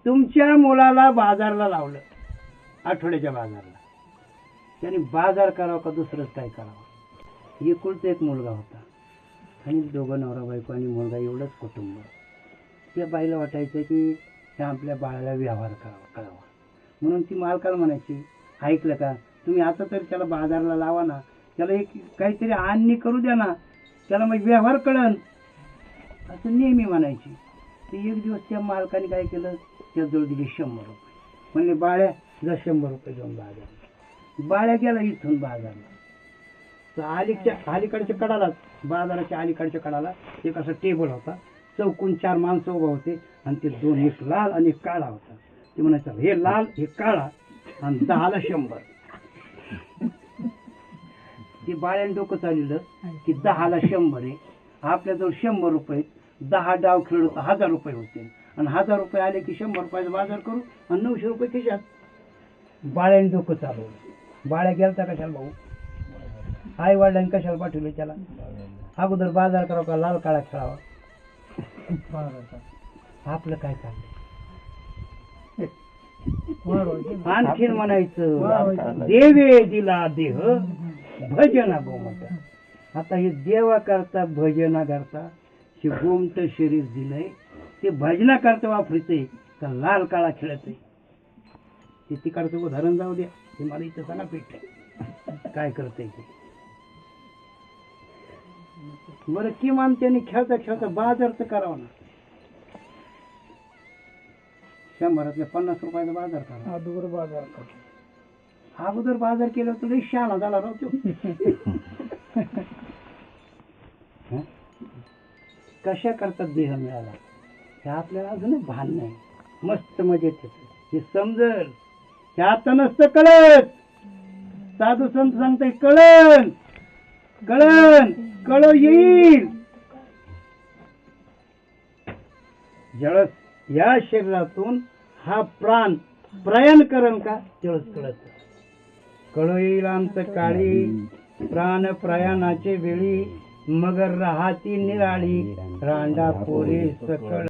तुमच्या मुलाला बाजारला लावलं, आठवड्याच्या बाजारला, त्याने बाजार करावा का दुसरंच काय करावं? एकुलता एक मुलगा होता आणि दोघं नवरा बायको आणि मुलगा एवढंच कुटुंब. त्या बाईला वाटायचं की ह्या आपल्या बाळाला व्यवहार कळावा, म्हणून ती मालकाला म्हणायची, ऐकलं का तुम्ही आता तरी त्याला बाजारला लावा ना, त्याला एक काहीतरी आणणी करू द्या ना, त्याला मग व्यवहार कळन, असं नेहमी म्हणायची. ते एक दिवस त्या मालकाने काय केलं, त्याजवळ दिले 100 रुपये. म्हणले बाळ्या जा 100 रुपये घेऊन बाजारला. बाळ्या गेला इथून बाजारला. तर अलीकडच्या कडाला, बाजाराच्या अलीकडच्या कडाला एक असा टेबल होता, चौकून 4 माणसं उभा होते आणि ते 2, एक लाल आणि एक काळा होता. ते म्हणायचं हे लाल हे काळा आणि 10ला 100. ते बाळ्याने डोकं चाललं की 10ला 100 आहे, आपल्याजवळ 100 रुपये, 10 डाव खेळलो तर 1000 रुपये होते आणि 1000 रुपये आले की 100 रुपयाचा बाजार करू आणि 900 रुपये खिशात. बाळ्याने डोकं चालवलं. बाळ्या गेलता कशाला भाऊ? आई वडिलांनी कशाला पाठवले त्याला? अगोदर बाजार करावा का लाल काळा खेळावा? आपलं काय चाललंय? आणखीन म्हणायचं देवे दिला देह भजना गोमट. आता हे देवा करता भजना करता हे गोमट शरीर दिलंय, ते भजना करता वापरते का लाल काळा खेळत? ते तिकडचं उदाहरण जाऊ द्या, हे मला इथं सांगा पीठ काय करते ते. बरं किमान त्यांनी खेळता खेळता बाजार तर करावा ना. 100 50 रुपयाचा बाजार करा. अगोदर बाजार केला तर लई शहाणा झाला राव तो. कशा करतात देह मिळाला हे आपल्याला अजून भान नाही. मस्त मजेत हे समजल, हे आता नसतं कळत. साधू संत सांगताय कळन कळन कळ येईल. ज्यावेळेस या शरीरातून हा प्राण प्रयाण करण का तेवढंच कळत. कळ येईल अंत काळी प्राण प्रयाणाचे वेळी, मगर राहाती निराळी रांडा पोरे सकळ